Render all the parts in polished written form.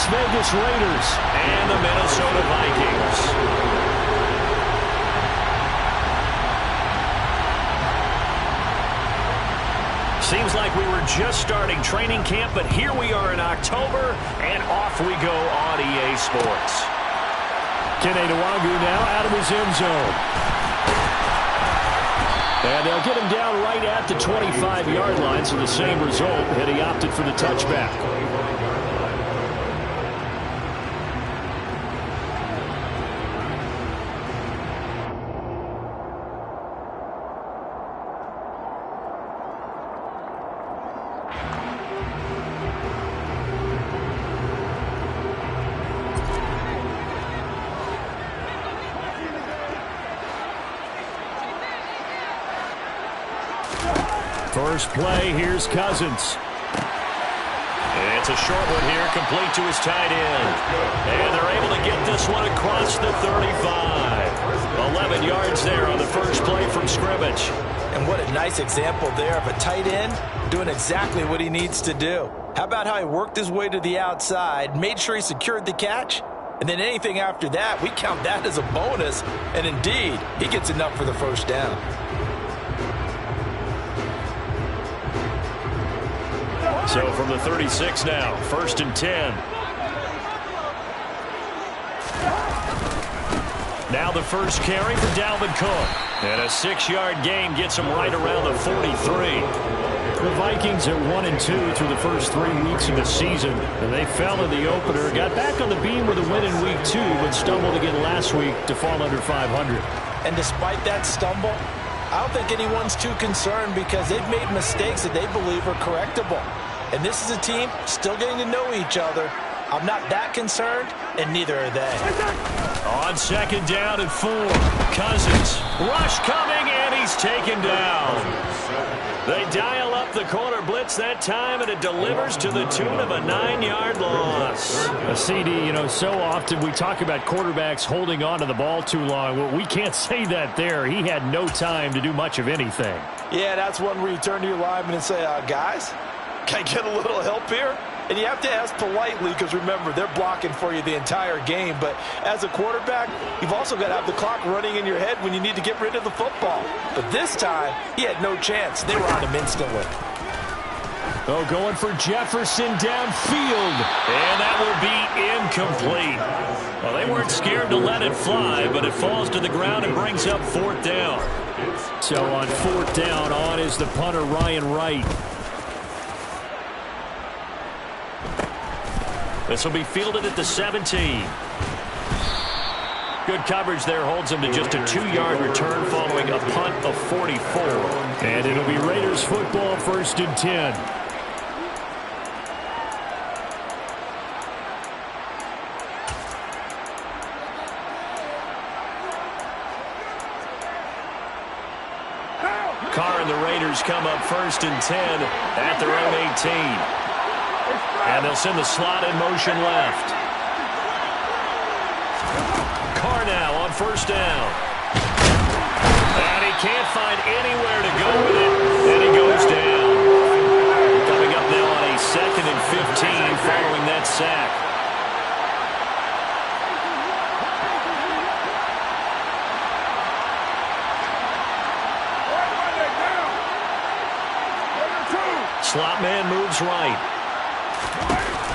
Las Vegas Raiders and the Minnesota Vikings. Seems like we were just starting training camp, but here we are in October, and off we go on EA Sports. Kene Nwangwu now out of his end zone. And they'll get him down right at the 25-yard line, so the same result, and he opted for the touchback. First play, here's Cousins. And it's a short one here, complete to his tight end. And they're able to get this one across the 35. 11 yards there on the first play from scrimmage. And what a nice example there of a tight end doing exactly what he needs to do. How about how he worked his way to the outside, made sure he secured the catch, and then anything after that, we count that as a bonus. And indeed, he gets enough for the first down. So from the 36 now, 1st and 10. Now the first carry for Dalvin Cook. And a 6-yard gain gets him right around the 43. The Vikings are 1-2 through the first 3 weeks of the season. And they fell in the opener, got back on the beam with a win in week 2, but stumbled again last week to fall under 500. And despite that stumble, I don't think anyone's too concerned because they've made mistakes that they believe are correctable. And this is a team still getting to know each other. I'm not that concerned, and neither are they. On 2nd down and 4, Cousins. Rush coming, and he's taken down. They dial up the corner blitz that time, and it delivers to the tune of a 9-yard loss. A CD, you know, so often we talk about quarterbacks holding on to the ball too long. Well, we can't say that there. He had no time to do much of anything. Yeah, that's one where you turn to your lineman and say, guys, can I get a little help here? And you have to ask politely because, remember, they're blocking for you the entire game. But as a quarterback, you've also got to have the clock running in your head when you need to get rid of the football. But this time, he had no chance. They were on him instantly. Oh, going for Jefferson downfield. And that will be incomplete. Well, they weren't scared to let it fly, but it falls to the ground and brings up 4th down. So on 4th down, on is the punter, Ryan Wright. This will be fielded at the 17. Good coverage there holds him to just a 2-yard return following a punt of 44. And it'll be Raiders football, 1st and 10. Carr and the Raiders come up 1st and 10 at their own 18. And they'll send the slot in motion left. Carr now on 1st down. And he can't find anywhere to go with it. And he goes down. Coming up now on a 2nd and 15 following that sack. Slot man moves right.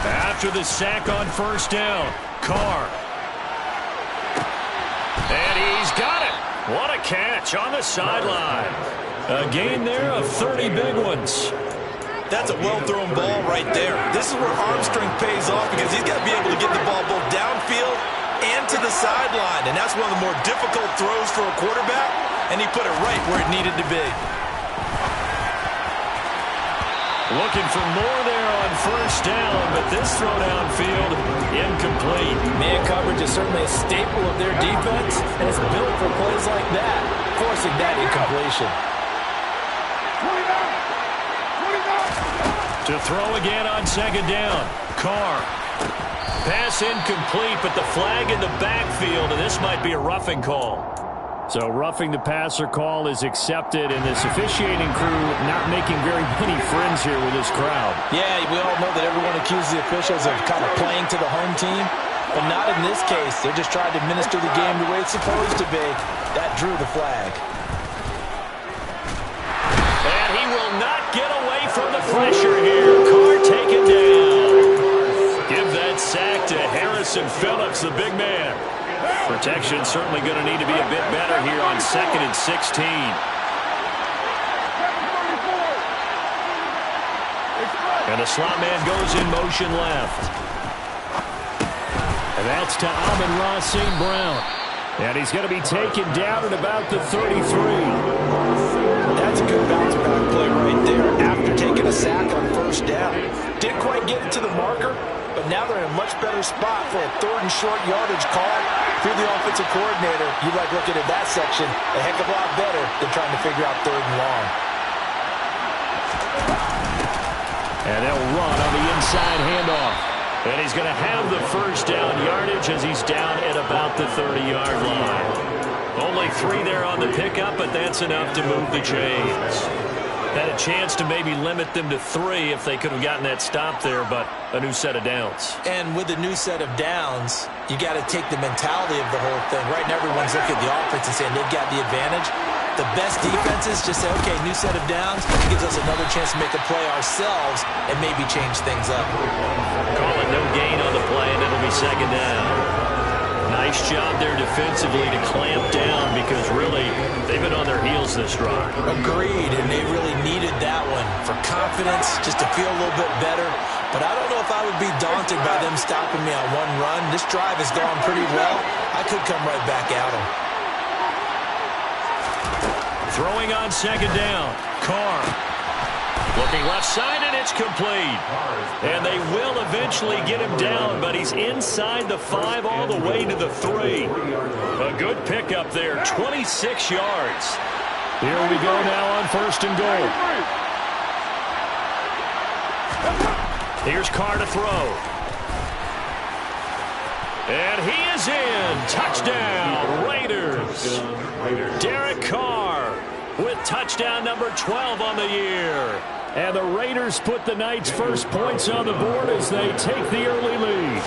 After the sack on 1st down, Carr. And he's got it. What a catch on the sideline. A gain there of 30 big ones. That's a well-thrown ball right there. This is where arm strength pays off because he's got to be able to get the ball both downfield and to the sideline. And that's one of the more difficult throws for a quarterback, and he put it right where it needed to be. Looking for more there on 1st down, but this throw downfield, incomplete. Man coverage is certainly a staple of their defense, and it's built for plays like that, forcing that incompletion. To throw again on 2nd down, Carr. Pass incomplete, but the flag in the backfield, and this might be a roughing call. So roughing the passer call is accepted, and this officiating crew not making very many friends here with this crowd. Yeah, we all know that everyone accuses the officials of kind of playing to the home team, but not in this case. They're just trying to administer the game the way it's supposed to be. That drew the flag. And he will not get away from the pressure here. Carr taken down. Give that sack to Harrison Phillips, the big man. Protection certainly going to need to be a bit better here on 2nd and 16. And the slot man goes in motion left. And that's to Amon-Ra St. Brown. And he's going to be taken down at about the 33. That's a good bounce back play right there after taking a sack on first down. Didn't quite get it to the marker, but now they're in a much better spot for a 3rd and short yardage call. If you're the offensive coordinator, you like looking at that section a heck of a lot better than trying to figure out 3rd and long. And they'll run on the inside handoff. And he's going to have the first down yardage as he's down at about the 30-yard line. Only 3 there on the pickup, but that's enough to move the chains. Had a chance to maybe limit them to 3 if they could have gotten that stop there, but a new set of downs. And with the new set of downs, you got to take the mentality of the whole thing. Right now, everyone's looking at the offense and saying they've got the advantage. The best defenses just say, okay, new set of downs. It gives us another chance to make a play ourselves and maybe change things up. Call it no gain on the play, and it'll be 2nd down. Nice job there defensively to clamp down because really they've been on their heels this drive. Agreed, and they really needed that one for confidence, just to feel a little bit better. But I don't know if I would be daunted by them stopping me on one run. This drive has gone pretty well. I could come right back at them. Throwing on 2nd down. Carr. Looking left side, and it's complete. And they will eventually get him down, but he's inside the 5 all the way to the 3. A good pickup there, 26 yards. Here we go now on 1st and goal. Here's Carr to throw. And he is in. Touchdown, Raiders. Derek Carr with touchdown number 12 on the year. And the Raiders put the night's first points on the board as they take the early lead.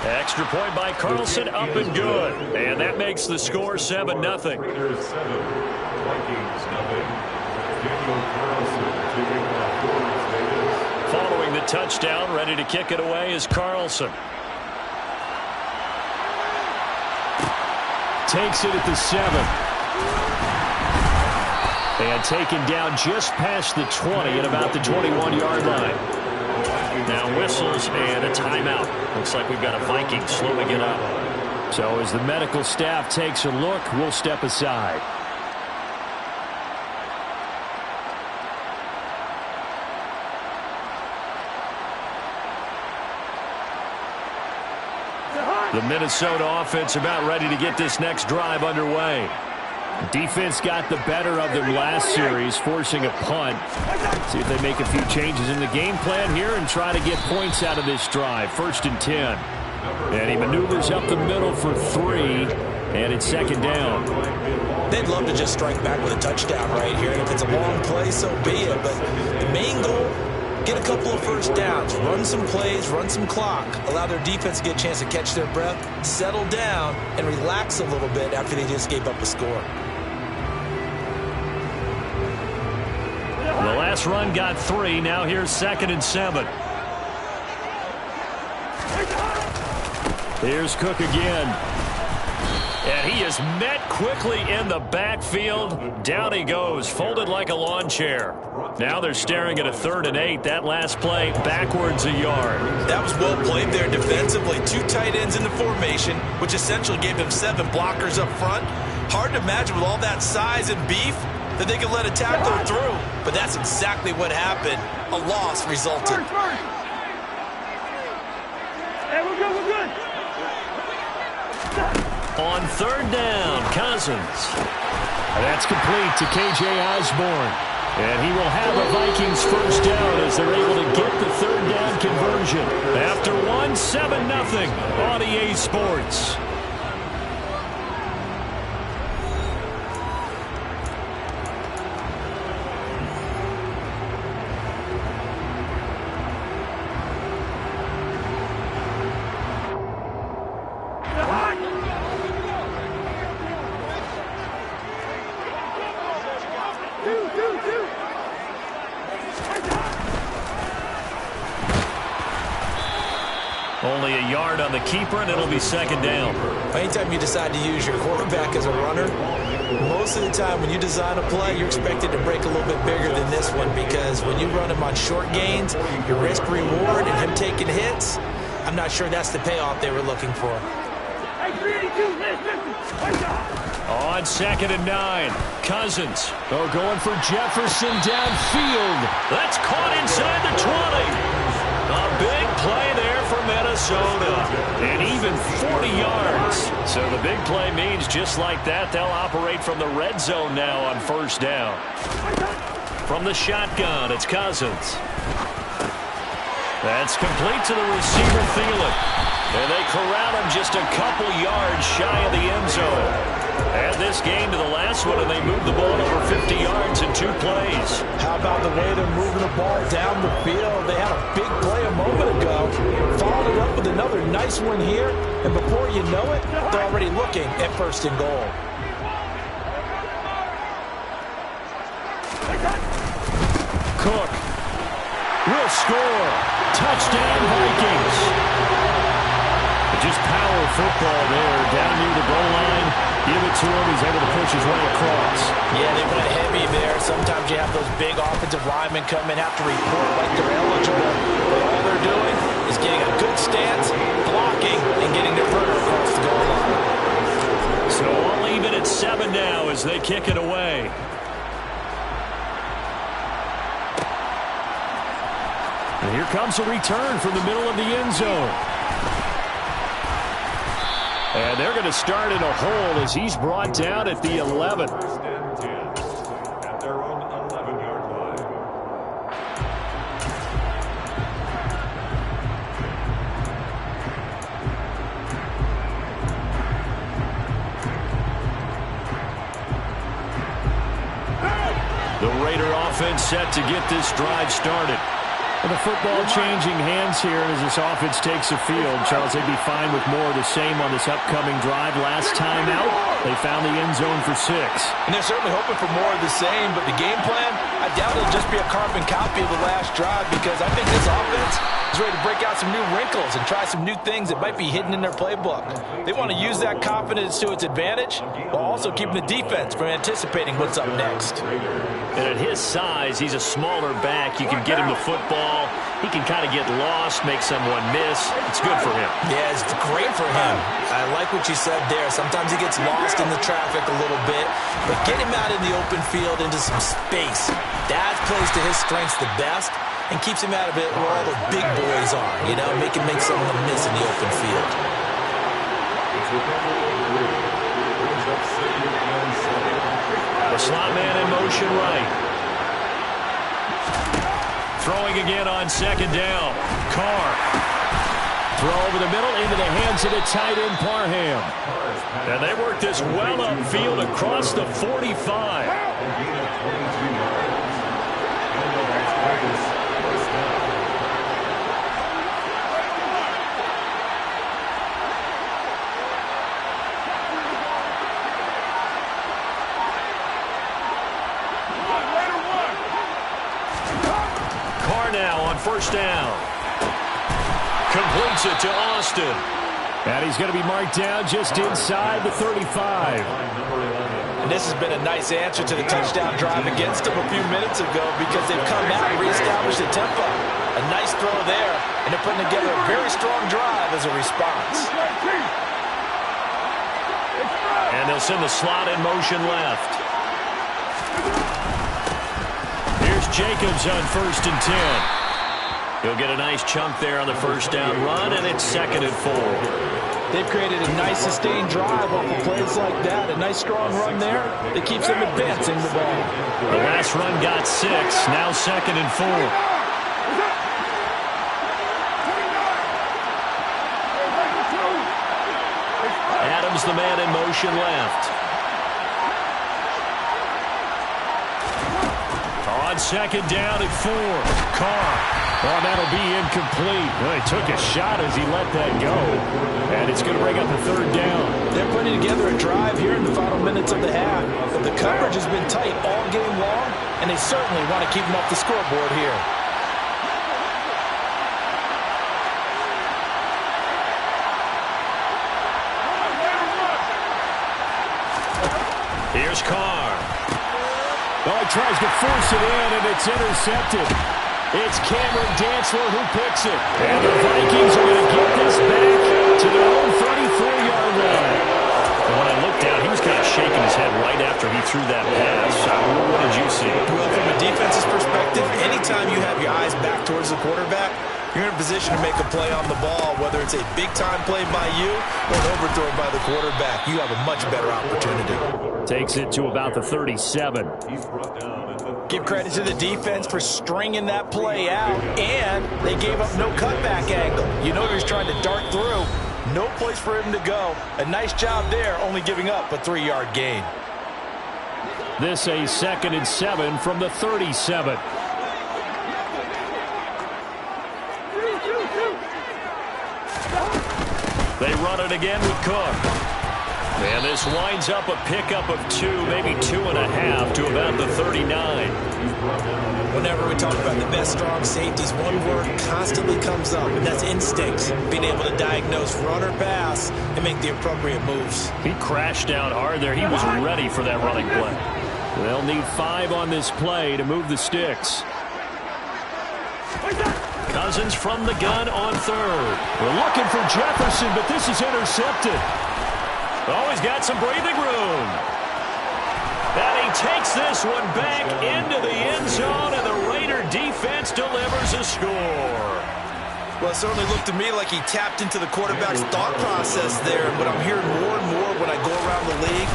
Extra point by Carlson, up and good. And that makes the score 7-0. Raiders 7, Vikings 0. Daniel Carlson taking off Las Vegas. Following the touchdown, ready to kick it away is Carlson. Takes it at the 7. And taken down just past the 20 at about the 21-yard line. Now whistles and a timeout. Looks like we've got a Viking slowing it up. So as the medical staff takes a look, we'll step aside. The Minnesota offense about ready to get this next drive underway. Defense got the better of them last series, forcing a punt. See if they make a few changes in the game plan here and try to get points out of this drive. 1st and 10. And he maneuvers up the middle for 3, and it's 2nd down. They'd love to just strike back with a touchdown right here. And if it's a long play, so be it. But the main goal, get a couple of first downs, run some plays, run some clock, allow their defense to get a chance to catch their breath, settle down, and relax a little bit after they just gave up a score. The last run got 3. Now here's 2nd and 7. Here's Cook again. And he is met quickly in the backfield. Down he goes, folded like a lawn chair. Now they're staring at a 3rd and 8. That last play, backwards a yard. That was well played there defensively. 2 tight ends in the formation, which essentially gave them 7 blockers up front. Hard to imagine with all that size and beef that they could let a tackler through. But that's exactly what happened. A loss resulted. Hey, we're good. On 3rd down, Cousins. That's complete to K.J. Osborne. And he will have a Vikings first down as they're able to get the 3rd down conversion. After 1, 7-0 on EA Sports. Only a yard on the keeper, and it'll be second down. Anytime you decide to use your quarterback as a runner, most of the time when you design a play, you're expected to break a little bit bigger than this one, because when you run him on short gains, your risk-reward and him taking hits, I'm not sure that's the payoff they were looking for. On 2nd and 9, Cousins. Oh, going for Jefferson downfield. That's caught inside the 20. A big play there for Minnesota. And even 40 yards. So the big play means just like that, they'll operate from the red zone now on 1st down. From the shotgun, it's Cousins. That's complete to the receiver, Thielen. And they corral him just a couple yards shy of the end zone. Add this game to the last one, and they moved the ball over 50 yards in 2 plays. How about the way they're moving the ball down the field? They had a big play a moment ago. Followed it up with another nice one here. And before you know it, they're already looking at 1st and goal. Cook will score. Touchdown, Vikings. Just power football there, down near the goal line. Give it to him. He's able to push his way across. Yeah, they went heavy there. Sometimes you have those big offensive linemen come in, have to report like they're eligible. But all they're doing is getting a good stance, blocking, and getting their runner across the goal line. So all even at 7 now as they kick it away. And here comes a return from the middle of the end zone. And they're going to start in a hole as he's brought down at the 11. 1st and 10 at their own 11-yard line. The Raider offense set to get this drive started. And the football changing hands here as this offense takes the field. Charles, they'd be fine with more of the same on this upcoming drive. Last time out, they found the end zone for 6. And they're certainly hoping for more of the same, but the game plan, I doubt it'll just be a carbon copy of the last drive, because I think this offense is ready to break out some new wrinkles and try some new things that might be hidden in their playbook. They want to use that confidence to its advantage, while also keeping the defense from anticipating what's up next. And at his size, he's a smaller back. You can get him the football. He can kind of get lost, make someone miss. It's good for him. Yeah, it's great for him. I like what you said there. Sometimes he gets lost in the traffic a little bit, but get him out in the open field into some space. That plays to his strengths the best and keeps him out of it where all the big boys are, you know, make someone miss in the open field. The slot man in motion right. Throwing again on 2nd down. Carr. Throw over the middle into the hands of the tight end, Parham. And they work this well upfield across the 45. Now on 1st down. Completes it to Austin. And he's going to be marked down just inside the 35. And this has been a nice answer to the touchdown drive against them a few minutes ago, because they've come out and reestablished the tempo. A nice throw there, and they're putting together a very strong drive as a response. And they'll send the slot in motion left. Here's Jacobs on 1st and 10. He'll get a nice chunk there on the 1st down run, and it's 2nd and 4. They've created a nice sustained drive off of plays like that. A nice strong run there that keeps them advancing the ball. The last run got 6, now 2nd and 4. Adams the man in motion left. On 2nd down at 4. Carr. Well, that'll be incomplete. Well, he took a shot as he let that go. And it's going to bring up the 3rd down. They're putting together a drive here in the final minutes of the half. But the coverage has been tight all game long, and they certainly want to keep them off the scoreboard here. Josh Carr. Oh, he tries to force it in, and it's intercepted. It's Cameron Dantzler who picks it. And the Vikings are going to get this back to their own 34-yard line. And when I looked down, he was kind of shaking his head right after he threw that pass. What did you see? Well, from a defense's perspective, anytime you have your eyes back towards the quarterback, you're in a position to make a play on the ball, whether it's a big-time play by you or an overthrow by the quarterback. You have a much better opportunity. Takes it to about the 37. He's brought down at the Give credit to the defense for stringing that play out, and they gave up no cutback angle. You know he's trying to dart through. No place for him to go. A nice job there, only giving up a 3-yard gain. This a 2nd and 7 from the 37. They run it again with Cook. And this winds up a pickup of 2, maybe 2.5 to about the 39. Whenever we talk about the best strong safeties, one word constantly comes up, and that's instincts. Being able to diagnose run or pass and make the appropriate moves. He crashed down hard there. He was ready for that running play. They'll need 5 on this play to move the sticks. Cousins from the gun on 3rd. We're looking for Jefferson, but this is intercepted. Oh, he's got some breathing room. And he takes this one back into the end zone, and the Raider defense delivers a score. Well, it certainly looked to me like he tapped into the quarterback's thought process there. But I'm hearing more and more when I go around the league,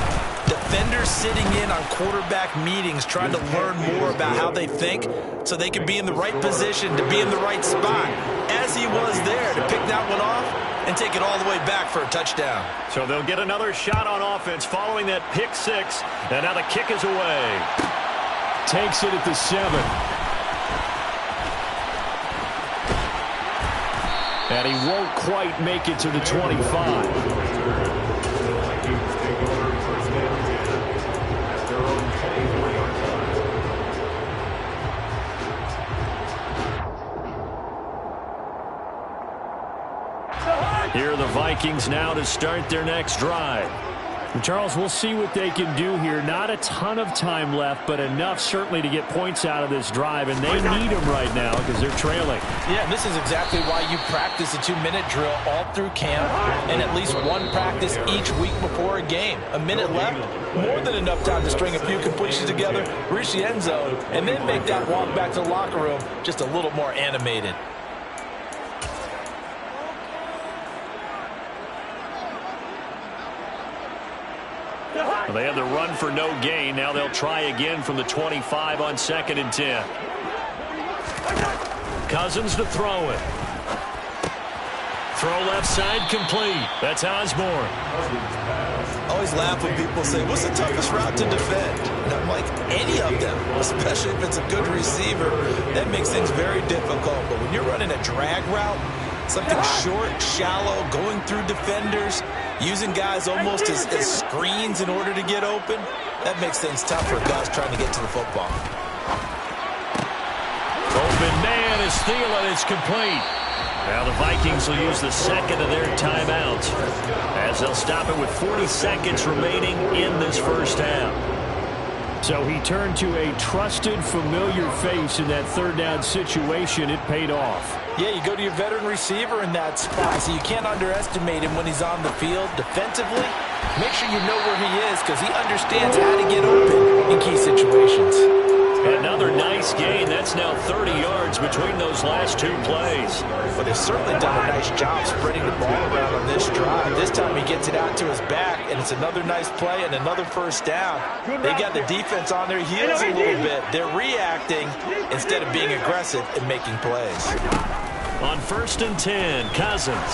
defenders sitting in on quarterback meetings trying to learn more about how they think so they can be in the right position to be in the right spot, as he was there to pick that one off and take it all the way back for a touchdown. So they'll get another shot on offense following that pick 6, and now the kick is away. Takes it at the 7. And he won't quite make it to the 25. Here are the Vikings now to start their next drive. And Charles, we'll see what they can do here. Not a ton of time left, but enough certainly to get points out of this drive, and they need them right now because they're trailing. Yeah, this is exactly why you practice a 2-minute drill all through camp and at least one practice each week before a game. A minute left, more than enough time to string a few completions together, reach the end zone, and then make that walk back to the locker room just a little more animated. They had the run for no gain. Now they'll try again from the 25 on 2nd and 10. Cousins to throw it. Throw left side complete. That's Osborne. I always laugh when people say, what's the toughest route to defend? And I'm like, any of them, especially if it's a good receiver, that makes things very difficult. But when you're running a drag route, something short, shallow, going through defenders, using guys almost as screens in order to get open, that makes things tough for guys trying to get to the football. Open man is Thielen. It's complete. Now the Vikings will use the second of their timeouts as they'll stop it with 40 seconds remaining in this first half. So he turned to a trusted, familiar face in that 3rd down situation. It paid off. Yeah, you go to your veteran receiver in that spot, so you can't underestimate him when he's on the field. Defensively, make sure you know where he is because he understands how to get open in key situations. Another nice gain. That's now 30 yards between those last 2 plays. But they've certainly done a nice job spreading the ball around on this drive. This time he gets it out to his back, and it's another nice play and another first down. They got the defense on their heels a little bit. They're reacting instead of being aggressive and making plays. On 1st and 10, Cousins.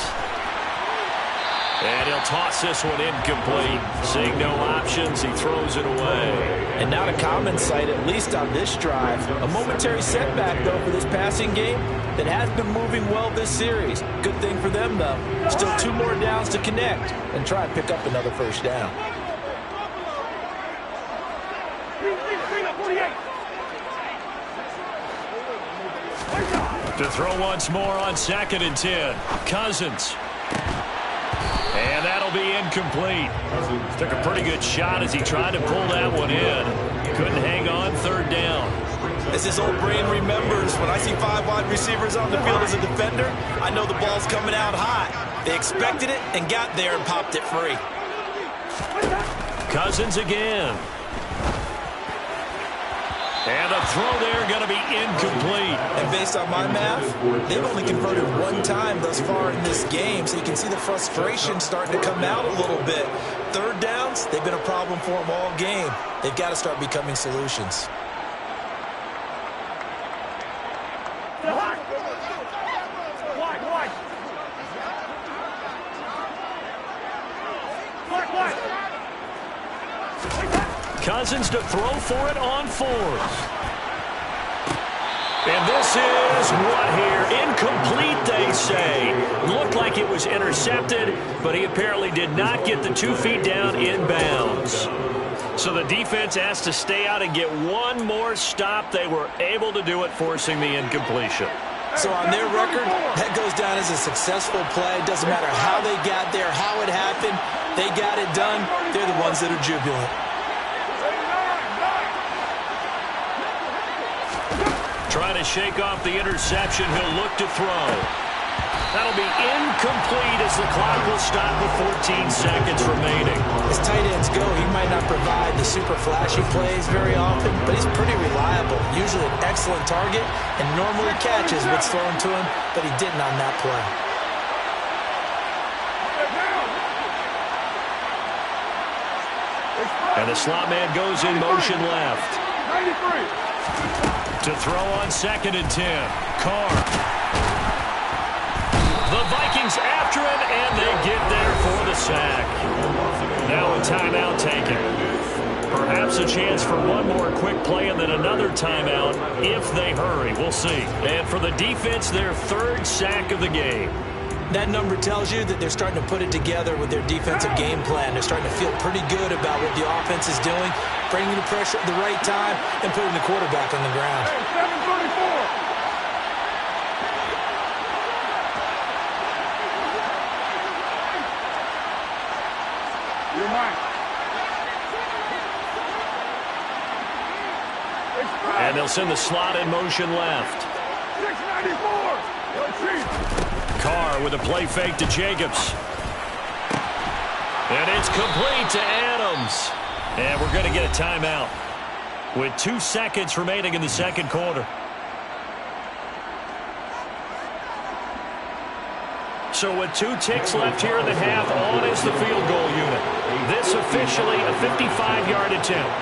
And he'll toss this one incomplete. Seeing no options, he throws it away. And not a common sight, at least on this drive. A momentary setback, though, for this passing game that has been moving well this series. Good thing for them, though. Still 2 more downs to connect and try and pick up another first down. To throw once more on 2nd and 10. Cousins. And that'll That'll be incomplete. Took a pretty good shot as he tried to pull that one in. Couldn't hang on, third down. As his old brain remembers, when I see 5 wide receivers on the field as a defender, I know the ball's coming out hot. They expected it and got there and popped it free. Cousins again. And a throw there going to be incomplete. And based on my math, they've only converted 1 time thus far in this game, so you can see the frustration starting to come out a little bit. Third downs, they've been a problem for them all game. They've got to start becoming solutions. Cousins to throw for it on 4th. And this is what here? Incomplete, they say. Looked like it was intercepted, but he apparently did not get the 2 feet down in bounds. So the defense has to stay out and get one more stop. They were able to do it, forcing the incompletion. So on their record, that goes down as a successful play. Doesn't matter how they got there, how it happened. They got it done. They're the ones that are jubilant. Trying to shake off the interception. He'll look to throw. That'll be incomplete as the clock will stop with 14 seconds remaining. As tight ends go, he might not provide the super flashy plays very often, but he's pretty reliable. Usually an excellent target and normally catches what's thrown to him, but he didn't on that play. And the slot man goes in motion left. 93. To throw on 2nd and 10. Carr. The Vikings after him, and they get there for the sack. Now a timeout taken. Perhaps a chance for one more quick play and then another timeout if they hurry. We'll see. And for the defense, their 3rd sack of the game. That number tells you that they're starting to put it together with their defensive game plan. They're starting to feel pretty good about what the offense is doing, bringing the pressure at the right time, and putting the quarterback on the ground. Hey, 734. You're mine. And they'll send the slot in motion left. 694. Let's see. Carr with a play fake to Jacobs. And it's complete to Adams. And we're going to get a timeout with 2 seconds remaining in the 2nd quarter. So with 2 ticks left here in the half, on is the field goal unit. This officially a 55-yard attempt.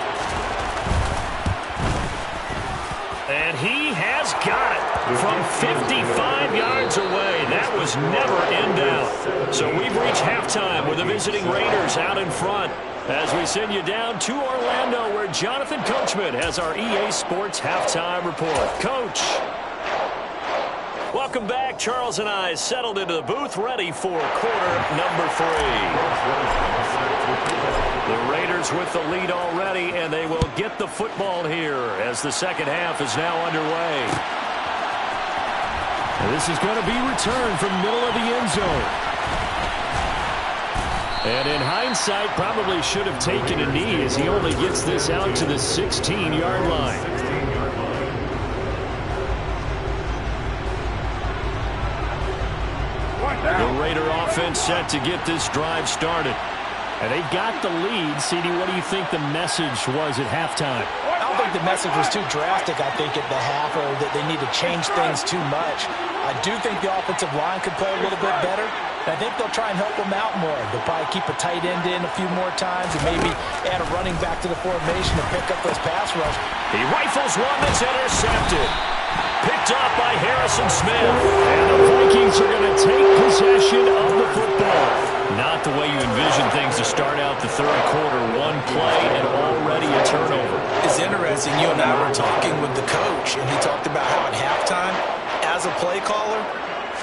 And he has got it from 55 yards away. That was never in doubt. So we've reached halftime with the visiting Raiders out in front as we send you down to Orlando where Jonathan Coachman has our EA Sports Halftime Report. Coach. Welcome back. Charles and I settled into the booth ready for quarter number 3. The Raiders with the lead already, and they will get the football here as the second half is now underway. And this is going to be returned from middle of the end zone. And in hindsight, probably should have taken a knee as he only gets this out to the 16-yard line. The Raider offense set to get this drive started. And they got the lead. CD, what do you think the message was at halftime? I don't think the message was too drastic, I think, at the half, or that they need to change things too much. I do think the offensive line could play a little bit better. And I think they'll try and help them out more. They'll probably keep a tight end in a few more times and maybe add a running back to the formation to pick up those pass rush. He rifles one that's intercepted. Picked off by Harrison Smith. And the Vikings are going to take possession of the football. Not the way you envision things to start out the third quarter. One play and already a turnover. It's interesting. You and I were talking with the coach, and he talked about how at halftime, as a play caller,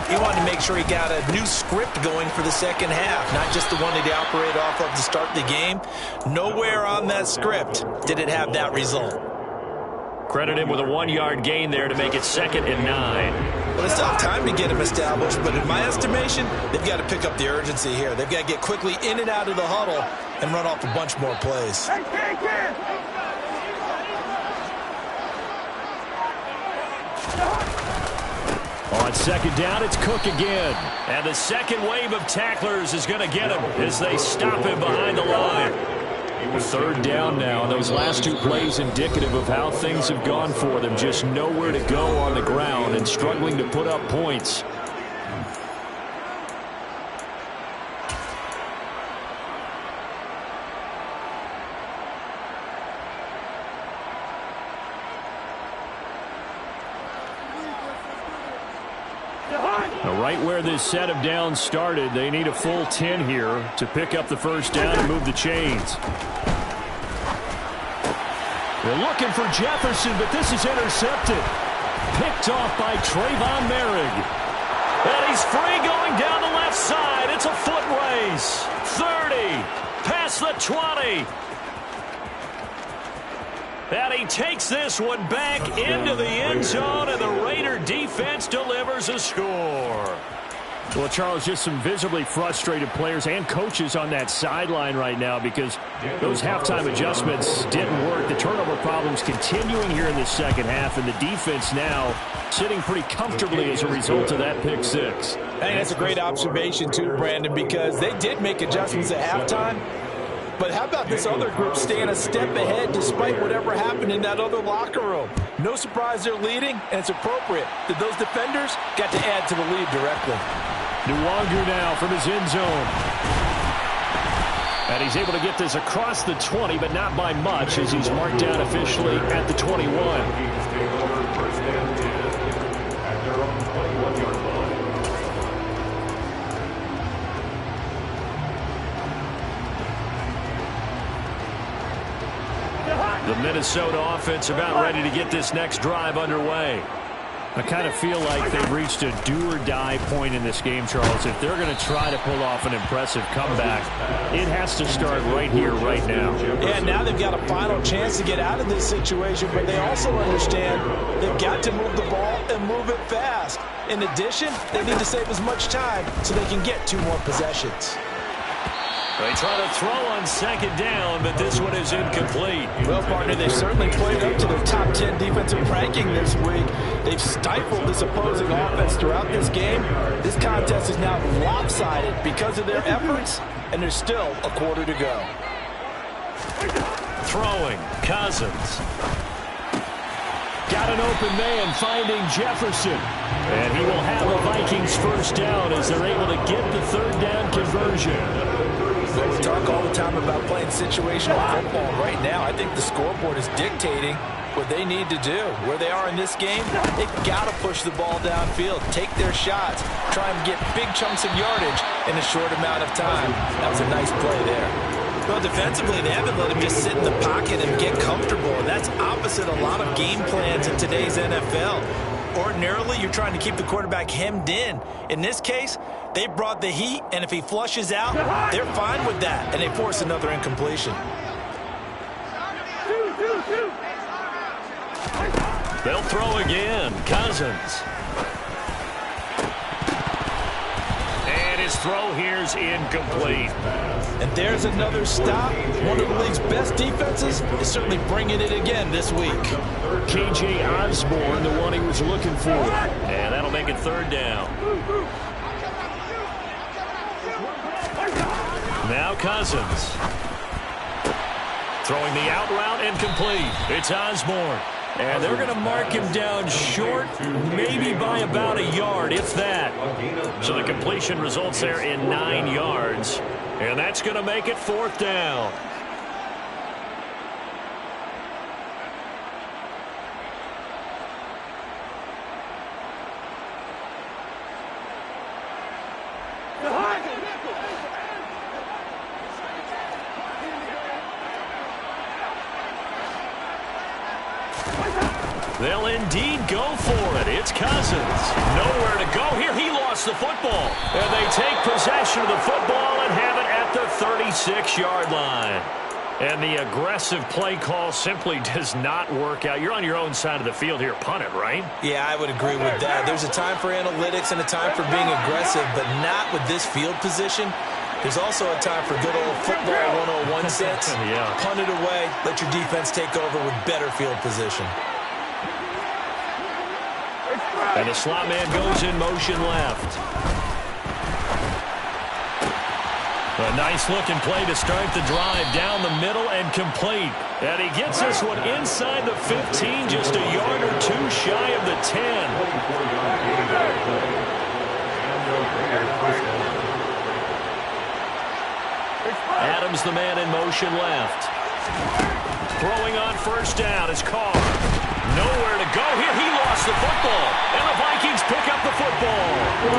he wanted to make sure he got a new script going for the second half, not just the one that he operated off of to start the game. Nowhere on that script did it have that result. Credit him with a 1-yard gain there to make it 2nd and 9. Well, they still have time to get him established, but in my estimation, they've got to pick up the urgency here. They've got to get quickly in and out of the huddle and run off a bunch more plays. On second down, it's Cook again. And the second wave of tacklers is going to get him as they stop him behind the line. Third down now. Those last two plays indicative of how things have gone for them. Just nowhere to go on the ground and struggling to put up points. Now, right where this set of downs started, they need a full 10 here to pick up the first down and move the chains. They're looking for Jefferson, but this is intercepted. Picked off by Trayvon Merrick. And he's free going down the left side. It's a foot race. 30, past the 20. And he takes this one back into the end zone, and the Raider defense delivers a score. Well, Charles, just some visibly frustrated players and coaches on that sideline right now because those halftime adjustments didn't work. The turnover problems continuing here in the second half, and the defense now sitting pretty comfortably as a result of that pick six. I think that's a great observation, too, Brandon, because they did make adjustments at halftime. But how about this other group staying a step ahead despite whatever happened in that other locker room? No surprise they're leading, and it's appropriate that those defenders got to add to the lead directly. Nwangu now from his end zone. And he's able to get this across the 20, but not by much as he's marked down officially at the 21. The Minnesota offense about ready to get this next drive underway. I kind of feel like they've reached a do-or-die point in this game, Charles. If they're going to try to pull off an impressive comeback, it has to start right here, right now. Yeah, now they've got a final chance to get out of this situation, but they also understand they've got to move the ball and move it fast. In addition, they need to save as much time so they can get 2 more possessions. They try to throw on second down, but this one is incomplete. Well, partner, they've certainly played up to their top 10 defensive ranking this week. They've stifled this opposing offense throughout this game. This contest is now lopsided because of their efforts, and there's still a quarter to go. Throwing, Cousins. Got an open man finding Jefferson. And he will have a Vikings first down as they're able to get the third down conversion. Well, we talk all the time about playing situational football. Right now, I think the scoreboard is dictating what they need to do. Where they are in this game, they've got to push the ball downfield, take their shots, try and get big chunks of yardage in a short amount of time. That was a nice play there. Well, defensively, they haven't let him just sit in the pocket and get comfortable. And that's opposite a lot of game plans in today's NFL. Ordinarily, you're trying to keep the quarterback hemmed in. In this case, they brought the heat, and if he flushes out, they're fine with that, and they force another incompletion. They'll throw again. Cousins. And his throw here's incomplete. And there's another stop. One of the league's best defenses is certainly bringing it again this week. KJ Osborne, the one he was looking for. And that'll make it third down. Now Cousins. Throwing the out route incomplete. It's Osborne. And they're going to mark him down short, maybe by about a yard, if that. So the completion results there in 9 yards. And that's going to make it fourth down. They'll indeed go for it. It's Cousins. Nowhere to go here. He lost the football. And they take possession of the football and have it at the 36-yard line. And the aggressive play call simply does not work out. You're on your own side of the field here. Punt it, right? Yeah, I would agree with that. There's a time for analytics and a time for being aggressive, but not with this field position. There's also a time for good old football 101 sense. Yeah. Punt it away. Let your defense take over with better field position. And the slot man goes in motion left. A nice-looking play to start the drive down the middle and complete. And he gets this one inside the 15, just a yard or two shy of the 10. Adams, the man in motion left. Throwing on first down is Carr. Nowhere to go here. He lost the football. And the Vikings pick up the football.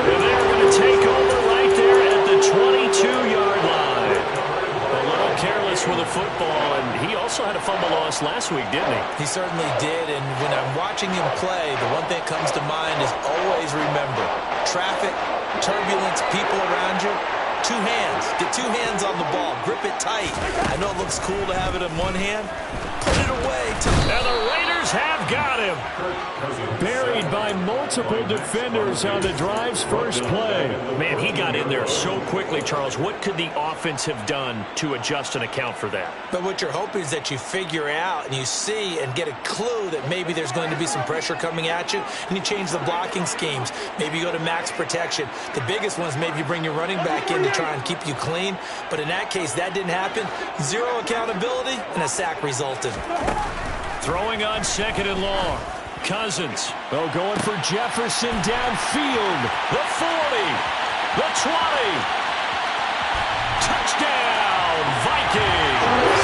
And they're going to take over right there at the 22-yard line. A little careless with the football, and he also had a fumble loss last week, didn't he? He certainly did, and when I'm watching him play, the one thing that comes to mind is always remember, traffic, turbulence, people around you, two hands. Get two hands on the ball. Grip it tight. I know it looks cool to have it in one hand. Put it away. And the Raiders have got him. Buried by multiple defenders on the drive's first play. Man, he got in there so quickly, Charles. What could the offense have done to adjust and account for that? But what you're hoping is that you figure out and you see and get a clue that maybe there's going to be some pressure coming at you, and you change the blocking schemes. Maybe you go to max protection. The biggest one is maybe you bring your running back in to try and keep you clean. But in that case, that didn't happen. Zero accountability, and a sack resulted. Throwing on second and long. Cousins. Oh, going for Jefferson downfield. The 40. The 20. Touchdown, Vikings.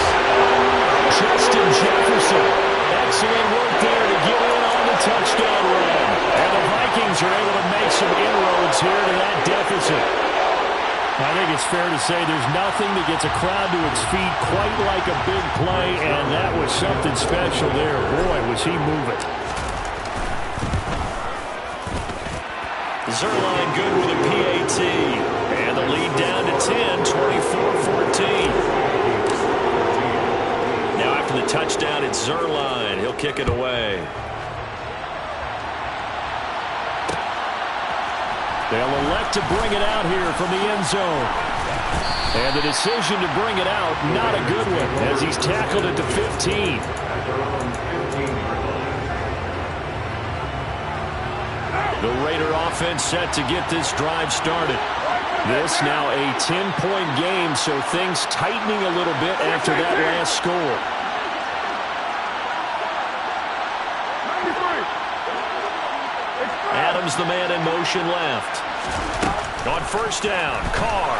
Justin Jefferson. Excellent work there to get in on the touchdown run. And the Vikings are able to make some inroads here to that deficit. I think it's fair to say there's nothing that gets a crowd to its feet quite like a big play, and that was something special there. Boy, was he moving. Zuerlein good with a PAT. And the lead down to 10, 24-14. Now after the touchdown, it's Zuerlein. He'll kick it away. They'll elect to bring it out here from the end zone. And the decision to bring it out, not a good one, as he's tackled at the 15. The Raider offense set to get this drive started. This now a 10-point game, so things tightening a little bit after that last score. Adams, the man in motion left. On first down, Carr.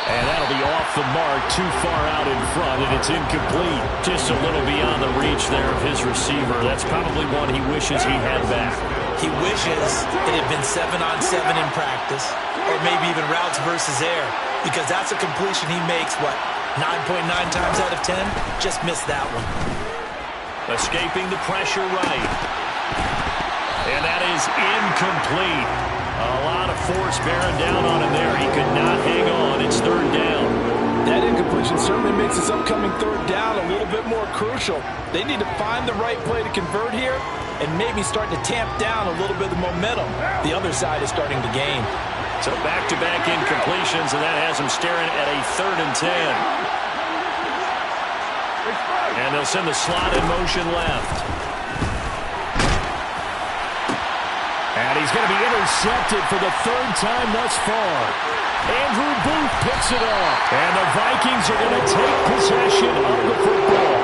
And that'll be off the mark, too far out in front, and it's incomplete. Just a little beyond the reach there of his receiver. That's probably one he wishes he had back. He wishes it had been 7-on-7 in practice, or maybe even routes versus air, because that's a completion he makes, 9.9 times out of 10? Just missed that one. Escaping the pressure right. And that is incomplete. A lot of force bearing down on him there. He could not hang on. It's third down. That incompletion certainly makes this upcoming third down a little bit more crucial. They need to find the right play to convert here and maybe start to tamp down a little bit of the momentum the other side is starting to gain. So back-to-back incompletions, and that has him staring at a 3rd and 10. And they'll send the slot in motion left. And he's going to be intercepted for the 3rd time thus far. Andrew Booth picks it off. And the Vikings are going to take possession of the football.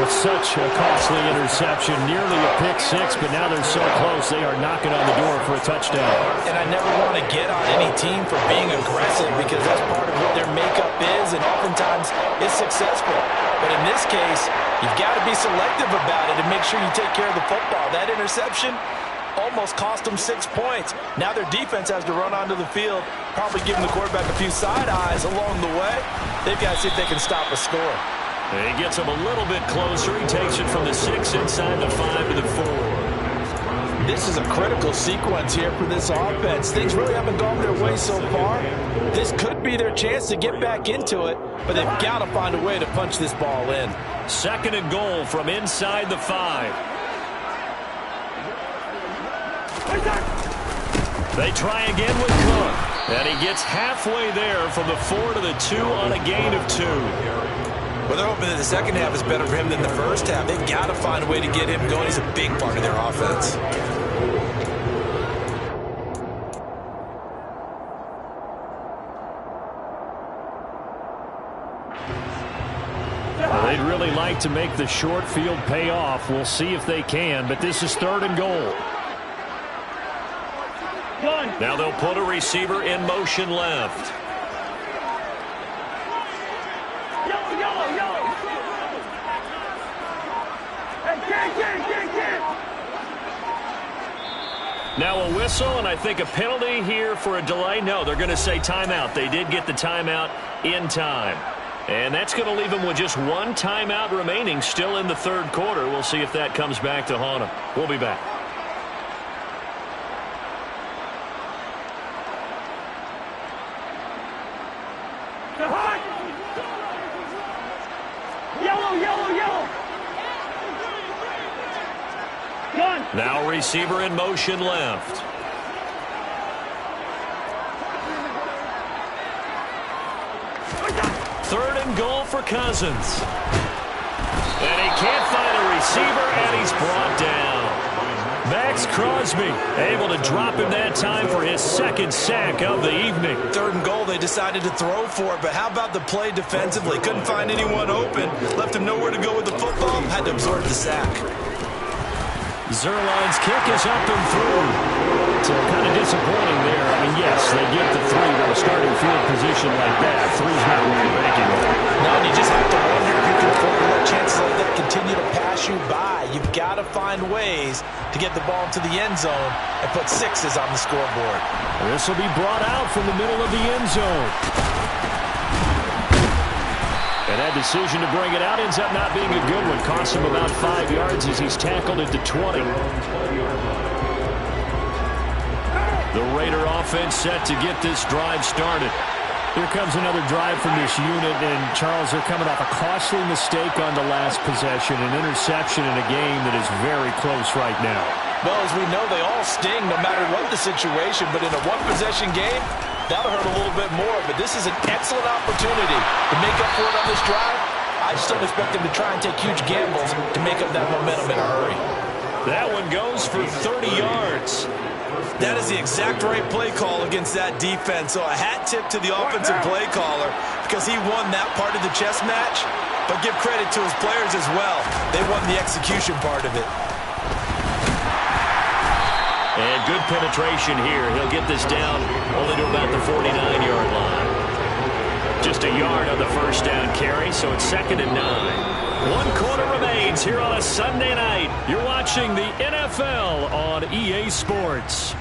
With such a costly interception, nearly a pick six, but now they're so close they are knocking on the door for a touchdown. And I never want to get on any team for being aggressive because that's part of what their makeup is, and oftentimes it's successful. But in this case, you've got to be selective about it and make sure you take care of the football. That interception almost cost them 6 points. Now their defense has to run onto the field, probably giving the quarterback a few side eyes along the way. They've got to see if they can stop a score. He gets him a little bit closer. He takes it from the 6 inside the 5 to the 4. This is a critical sequence here for this offense. Things really haven't gone their way so far. This could be their chance to get back into it, but they've got to find a way to punch this ball in. 2nd and goal from inside the 5. They try again with Cook, and he gets halfway there from the 4 to the 2 on a gain of 2. Well, they're hoping that the second half is better for him than the first half. They've got to find a way to get him going. He's a big part of their offense. Well, they'd really like to make the short field pay off. We'll see if they can, but this is 3rd and goal. Now they'll put a receiver in motion left. Now a whistle, and I think a penalty here for a delay. No, they're going to say timeout. They did get the timeout in time. And that's going to leave them with just 1 timeout remaining still in the 3rd quarter. We'll see if that comes back to haunt them. We'll be back. Now receiver in motion left. Third and goal for Cousins. And he can't find a receiver, and he's brought down. Max Crosby able to drop him that time for his 2nd sack of the evening. 3rd and goal, they decided to throw for it, but how about the play defensively? Couldn't find anyone open, left him nowhere to go with the football, had to absorb the sack. Zerline's kick is up and through. So kind of disappointing there. I mean, yes, they get the 3 with a starting field position like that. 3's not really banking on. No, and you just have to wonder if you can afford to let chances like that continue to pass you by. You've got to find ways to get the ball into the end zone and put 6s on the scoreboard. This will be brought out from the middle of the end zone. And that decision to bring it out ends up not being a good one. Costs him about 5 yards as he's tackled at the 20. The Raider offense set to get this drive started. Here comes another drive from this unit, and Charles, they're coming off a costly mistake on the last possession, an interception in a game that is very close right now. Well, as we know, they all sting no matter what the situation, but in a one-possession game, that'll hurt a little bit more, but this is an excellent opportunity to make up for it on this drive. I just don't expect them to try and take huge gambles to make up that momentum in a hurry. That one goes for 30 yards. That is the exact right play call against that defense. So a hat tip to the offensive play caller because he won that part of the chess match, but give credit to his players as well. They won the execution part of it. And good penetration here. He'll get this down only to about the 49-yard line. Just a yard on the first down carry, so it's 2nd and 9. 1 quarter remains here on a Sunday night. You're watching the NFL on EA Sports.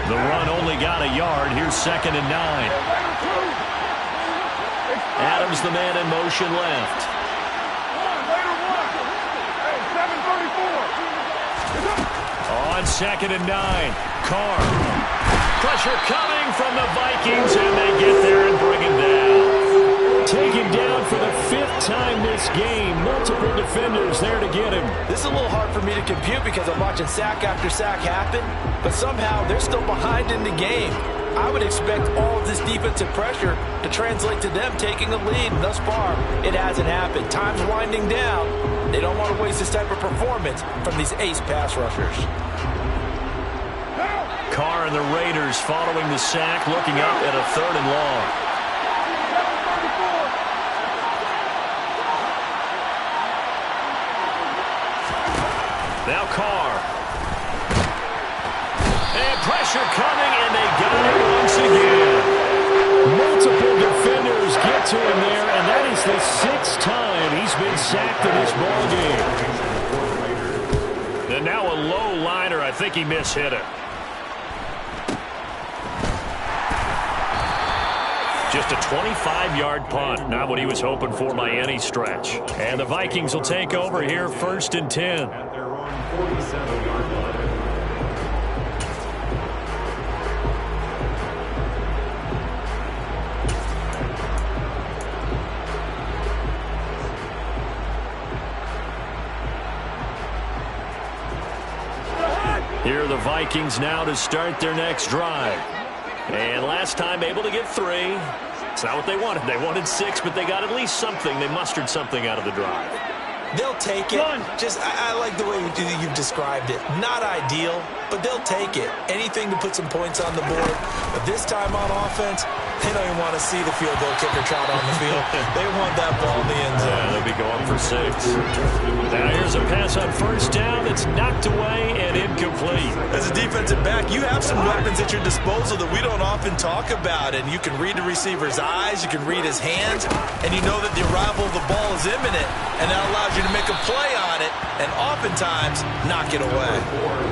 The run only got a yard. Here's 2nd and 9. Adams, the man in motion left. On 2nd and 9, Carr. Pressure coming from the Vikings, and they get there and bring him down. Taken down for the 5th time this game. Multiple defenders there to get him. This is a little hard for me to compute because I'm watching sack after sack happen, but somehow they're still behind in the game. I would expect all of this defensive pressure to translate to them taking a lead. And thus far, it hasn't happened. Time's winding down. They don't want to waste this type of performance from these ace pass rushers. Carr and the Raiders following the sack, looking up at a 3rd and long. Now Carr. And pressure coming, and they got it once again. Multiple defenders get to him there, and that is the 6th time he's been sacked in this ball game. And now a low liner. I think he mishit it. Just just a 25-yard punt. Not what he was hoping for by any stretch. And the Vikings will take over here 1st and 10. At their own 47-yard line. Here are the Vikings now to start their next drive. And last time able to get 3. It's not what they wanted. They wanted 6, but they got at least something. They mustered something out of the drive. They'll take it. I like the way you've described it. Not ideal, but they'll take it. Anything to put some points on the board. But this time on offense, they don't even want to see the field goal kicker trot on the field. They want that ball in the end zone. Yeah, they'll be going for 6. Now here's a pass on 1st down that's knocked away and incomplete. As a defensive back, you have some weapons at your disposal that we don't often talk about. And you can read the receiver's eyes, you can read his hands, and you know that the arrival of the ball is imminent. And that allows you to make a play on it and oftentimes knock it away.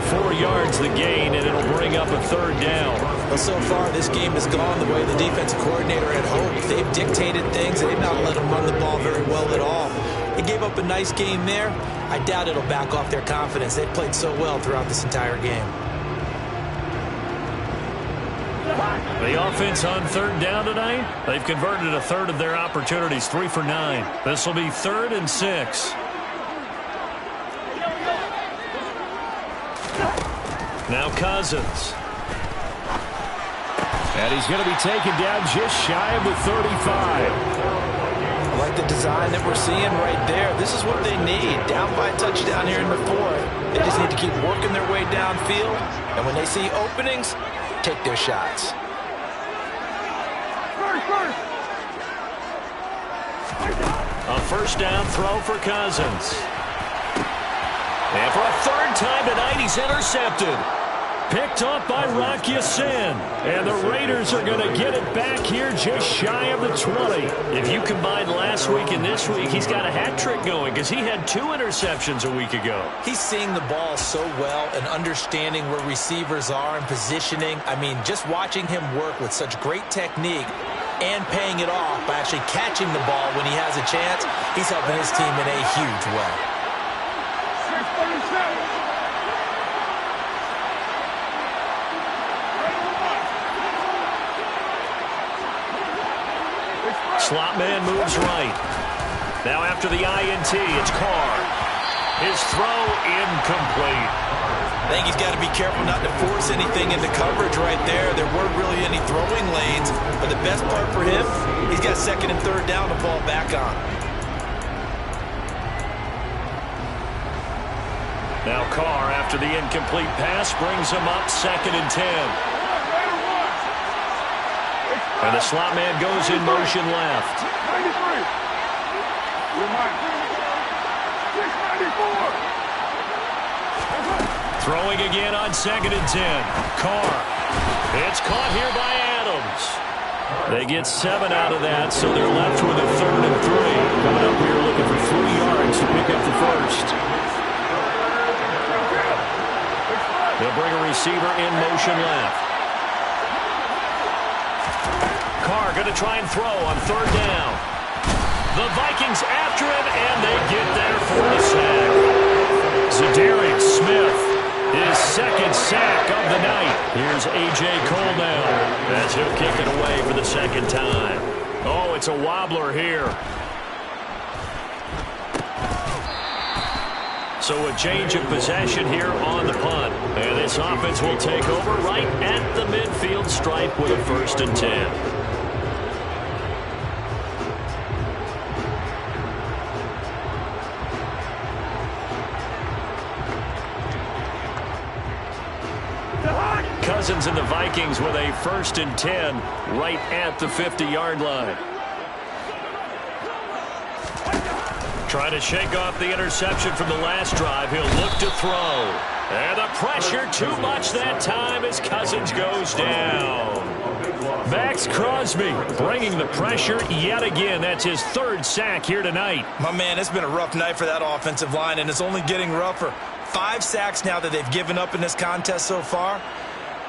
4 yards the gain, and it'll bring up a 3rd down. Well, so far this game has gone the way the defensive coordinator had hoped. They've dictated things. They've not let them run the ball very well at all. They gave up a nice game there. I doubt it'll back off their confidence. They've played so well throughout this entire game. The offense on 3rd down tonight, they've converted a 1/3 of their opportunities, 3 for 9. This will be 3rd and 6. Now Cousins. And he's going to be taken down just shy of the 35. I like the design that we're seeing right there. This is what they need. Down by a touchdown here in the 4th. They just need to keep working their way downfield. And when they see openings, take their shots. A 1st down throw for Cousins. And for a 3rd time tonight, he's intercepted. Picked off by Rock Ya-Sin. And the Raiders are going to get it back here just shy of the 20. If you combine last week and this week, he's got a hat trick going because he had 2 interceptions a week ago. He's seeing the ball so well and understanding where receivers are and positioning. I mean, just watching him work with such great technique and paying it off by actually catching the ball when he has a chance, he's helping his team in a huge way. 637. Slot man moves right. Now after the INT, it's Carr. His throw incomplete. I think he's got to be careful not to force anything into coverage right there. There weren't really any throwing lanes, but the best part for him, he's got 2nd and 3rd down to fall back on. Now Carr, after the incomplete pass, brings him up 2nd and 10. And the slot man goes in motion left. 93. You're mine. 694. Throwing again on 2nd and 10. Carr. It's caught here by Adams. They get 7 out of that, so they're left with a 3rd and 3. Coming up, we are looking for 3 yards to pick up the 1st. They'll bring a receiver in motion left. Carr going to try and throw on 3rd down. The Vikings after him, and they get there for the sack. Za'Darius Smith, his 2nd sack of the night. Here's A.J. Cole now as he'll kick it away for the 2nd time. Oh, it's a wobbler here. So a change of possession here on the punt. And this offense will take over right at the midfield stripe with a 1st and 10. Cousins and the Vikings with a 1st and 10 right at the 50-yard line. Trying to shake off the interception from the last drive. He'll look to throw. And the pressure too much that time as Cousins goes down. Max Crosby bringing the pressure yet again. That's his 3rd sack here tonight. My man, it's been a rough night for that offensive line, and it's only getting rougher. 5 sacks now that they've given up in this contest so far.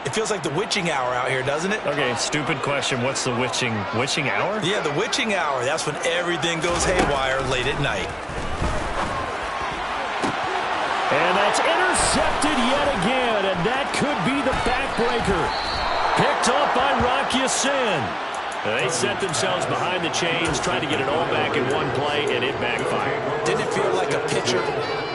It feels like the witching hour out here, doesn't it? Okay, stupid question. What's the witching hour? Yeah, the witching hour. That's when everything goes haywire late at night. And that's intercepted yet again, and that could be the backbreaker. Picked up by Rock Ya-Sin. They set themselves behind the chains, trying to get it all back in one play, and it backfired. Didn't it feel like a pitcher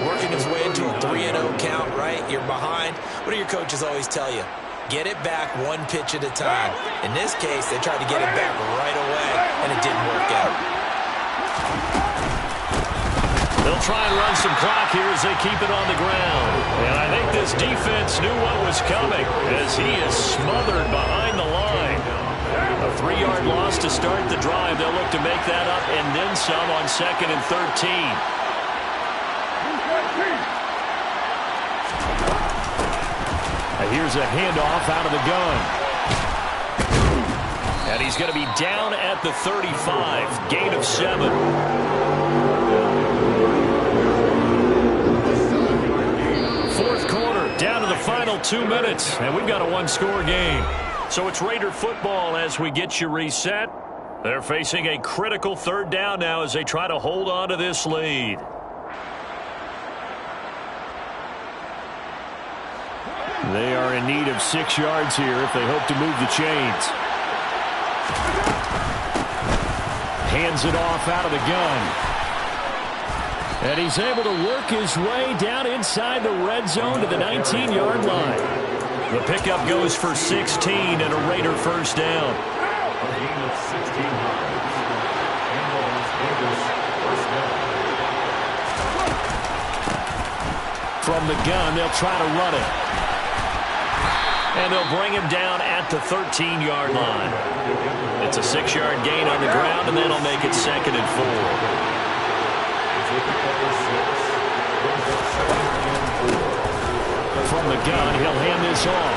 working his way into a 3-0 count, right? You're behind. What do your coaches always tell you? Get it back one pitch at a time. In this case, they tried to get it back right away, and it didn't work out. They'll try and run some clock here as they keep it on the ground. And I think this defense knew what was coming as he is smothered behind the line. A 3-yard loss to start the drive. They'll look to make that up and then some on 2nd and 13. Here's a handoff out of the gun. And he's going to be down at the 35. Gain of 7. Fourth quarter, down to the final 2 minutes, and we've got a one-score game. So it's Raider football as we get you reset. They're facing a critical 3rd down now as they try to hold on to this lead. They are in need of 6 yards here if they hope to move the chains. Hands it off out of the gun. And he's able to work his way down inside the red zone to the 19-yard line. The pickup goes for 16 and a Raider first down. From the gun, they'll try to run it. And they'll bring him down at the 13-yard line. It's a 6-yard gain on the ground, and that'll make it 2nd and 4. From the gun, he'll hand this off.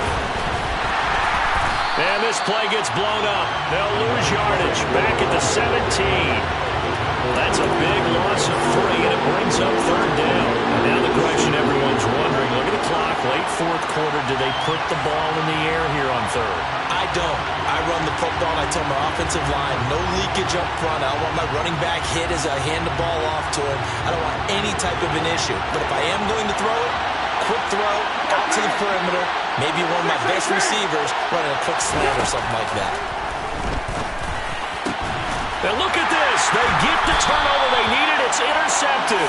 And this play gets blown up. They'll lose yardage back at the 17. That's a big loss of 3, and it brings up 3rd down. And now the question everyone's wondering, look at the clock, late 4th quarter, do they put the ball in the air here on 3rd? I don't. I run the football, and I tell my offensive line, no leakage up front. I don't want my running back hit as I hand the ball off to him. I don't want any type of an issue. But if I am going to throw it, quick throw, out to the perimeter, maybe one of my best receivers running a quick slant or something like that. And look at this. They get the turnover they needed. It's intercepted.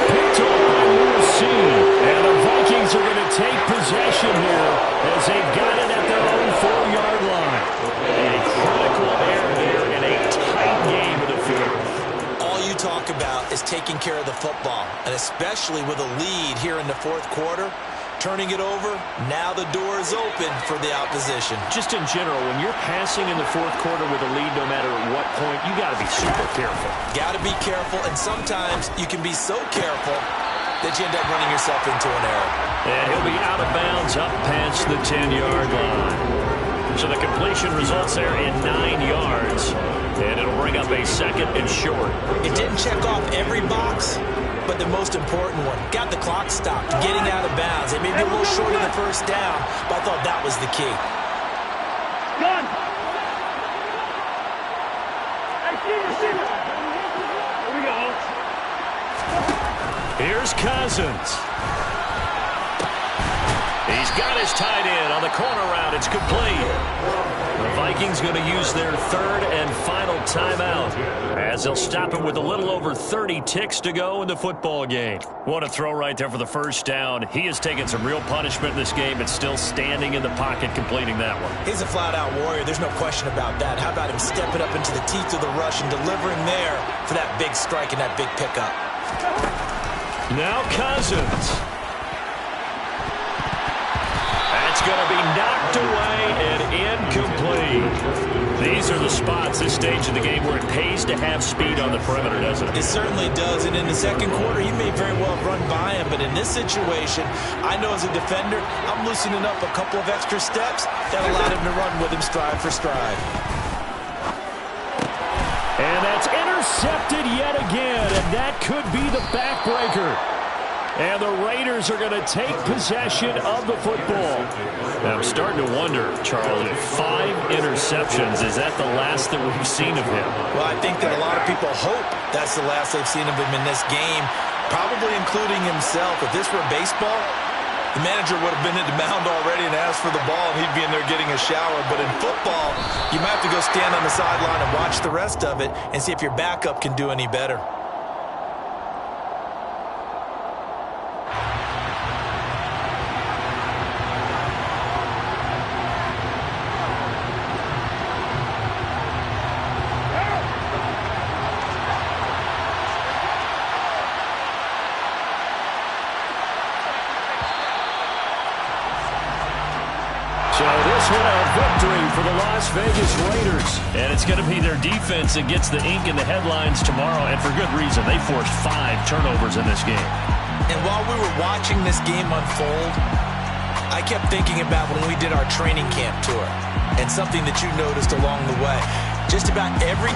Picked up by Morrissey. And the Vikings are going to take possession here as they've got it at their own 4-yard line. A critical error here in a tight game of the field. All you talk about is taking care of the football, and especially with a lead here in the 4th quarter. Turning it over, now the door is open for the opposition. Just in general, when you're passing in the 4th quarter with a lead, no matter at what point, you got to be super careful. Got to be careful, and sometimes you can be so careful that you end up running yourself into an error. And he'll be out of bounds up past the 10-yard line. So the completion results there in 9 yards, and it'll bring up a 2nd and short. It didn't check off every box, but the most important one, got the clock stopped, getting out of bounds. It may be a little short of the first down, but I thought that was the key. Gun! Hey, receiver! Here we go. Here's Cousins. He's got his tight end on the corner route. It's complete. The Vikings going to use their 3rd and final timeout as they'll stop him with a little over 30 ticks to go in the football game. What a throw right there for the first down. He has taken some real punishment in this game, but still standing in the pocket completing that one. He's a flat-out warrior. There's no question about that. How about him stepping up into the teeth of the rush and delivering there for that big strike and that big pickup? Now Cousins. It's going to be knocked away and incomplete. These are the spots, this stage of the game, where it pays to have speed on the perimeter, doesn't it? It certainly does, and in the 2nd quarter, he may very well have run by him, but in this situation, I know as a defender, I'm loosening up a couple of extra steps that allowed him to run with him stride for stride. And that's intercepted yet again, and that could be the backbreaker. And the Raiders are going to take possession of the football. Now, I'm starting to wonder, Charles, if 5 interceptions, is that the last that we've seen of him? Well, I think that a lot of people hope that's the last they've seen of him in this game, probably including himself. If this were baseball, the manager would have been at the mound already and asked for the ball, and he'd be in there getting a shower. But in football, you might have to go stand on the sideline and watch the rest of it and see if your backup can do any better. So this one a victory for the Las Vegas Raiders. And it's going to be their defense that gets the ink in the headlines tomorrow, and for good reason. They forced 5 turnovers in this game. And while we were watching this game unfold, I kept thinking about when we did our training camp tour and something that you noticed along the way. Just about every